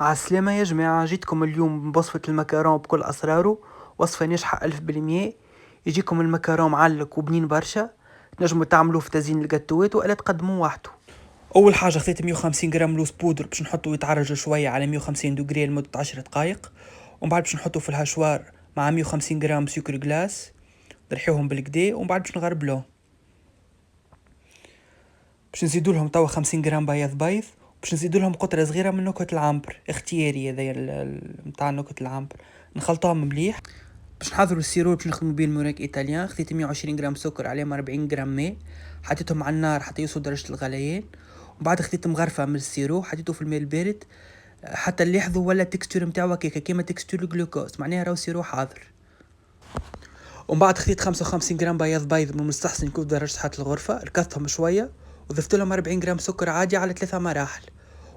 عالسلامة يا جماعة، جيتكم اليوم بوصفة المكرون بكل أسراره. وصفة ناجحة 1000%. يجيكم المكرون معلق وبنين برشا، تنجموا تعملوه في تزيين الجاتوات ولا تقدموه وحده. أول حاجة خذيت 150 جرام لوز بودر باش نحطه يتعرج شوية على 150 دوغري لمدة 10 دقايق، ومن بعد باش نحطه في الهشوار مع 150 جرام سكر جلاس، نرحيوهم بالكدا، ومن بعد باش نغربلوه. باش نزيدوا لهم توا 50 جرام بيض، باش نزيدوا لهم قطره صغيره من نكهه العنبر، اختياري هذايا نتاع نكهه العنبر. نخلطوهم مليح. باش نحضروا السيرور باش نخدموا بيه الموراك ايطاليان. خديت 120 جرام سكر عليهم 40 جرام ماء، حطيتهم على النار حتى يوصلوا درجه الغليان، ومن بعد خديت مغرفه من السيرو حطيته في الماء البارد حتى نلاحظوا ولا التكستور نتاعو هكاكا كيما تكستور الجلوكوز، معناها راهو سيرو حاضر. ومن بعد خديت 55 جرام بيض من المستحسن يكون درجة حرارة الغرفة، ركضتهم شوية وضفت لهم 40 جرام سكر عادي على 3 مراحل.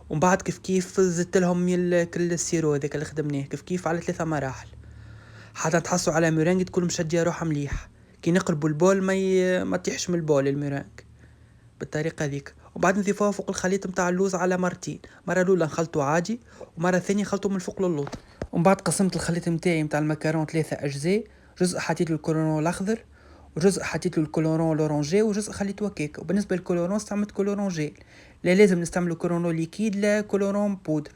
ومن بعد كيف زدت لهم كل السيرو هذاك اللي خدمناه كيف على 3 مراحل حتى تحصلوا على ميرانج تكون مشديه روحها مليح. كي نقلبوا البول ما تيحش من البول الميرانج بالطريقه هذيك. وبعد نضيفوها فوق الخليط نتاع اللوز على مرتين، مره الاولى نخلطوا عادي ومره ثانيه نخلطوا من فوق للوط. ومن بعد قسمت الخليط نتاعي نتاع المكرون 3 اجزاء، جزء حطيت له الكولورون الاخضر، وجزء حطيت له الكولورون الاورانجي، وجزء خليته هكاك. وبالنسبه للكولورون استعملت كولورون جيل، لا لازم نستعملوا كولورون ليكيد لا كولورون بودر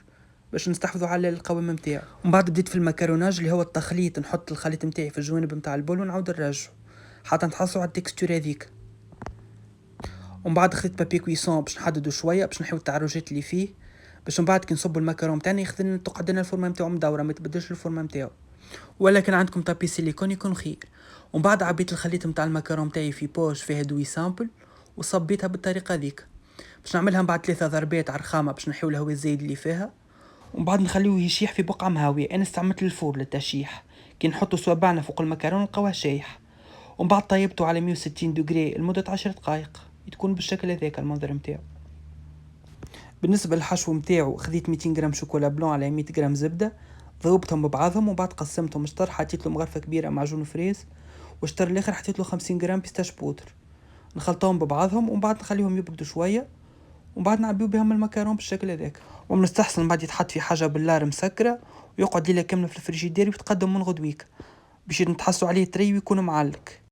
باش نستحفظوا على القوام نتاعو. ومن بعد بديت في المكروناج اللي هو التخليط، نحط الخليط نتاعي في الجوانب نتاع البول ونعاود نرجعه حتى نتحصلوا على التكستور هذيك. ومن بعد خديت بابي كويسون باش نحددو شويه باش نحيو التعرجات اللي فيه، باش من بعد كي نصبوا المكرون تاعنا يخدم تقعدنا الفورمه نتاعو مدوره ما تبدلش الفورمه نتاعو، ولا كان عندكم طابي سيليكون يكون خير. ومن بعد عبيت الخليط نتاع المكرون تاعي في بوش فيها دوي سامبل وصبيتها بالطريقه هذيك. باش نعملها بعد 3 ضربات على الرخامه باش نحيو الهواء الزايد اللي فيها، ومن بعد نخليوه يشيح في بقعه مهاويه. انا استعملت الفور للتشيح، كي نحطوا صوابعنا فوق المكرون نلقاوه شايح. ومن بعد طيبته على 160 دوغري لمده 10 دقائق تكون بالشكل هذاك المنظر نتاعو. بالنسبه للحشو نتاعو خذيت 200 جرام شوكولا بلون على 100 جرام زبده، ذوبتهم ببعضهم وبعد قسمتهم شطر، حطيت له مغرفه كبيره معجون فريز، والشطر الاخر حطيت له 50 جرام بيستاش بودر، نخلطهم ببعضهم ومن بعد نخليهم يبردوا شويه، ومن بعد نعبيو بهم المكرون بالشكل هذاك. ومن الستحسن بعد يتحط في حاجه باللار مسكره ويقعد ليله كامله في الفريجيدير ويتقدم من غدويك باش نتحصلوا عليه طري ويكون معلق.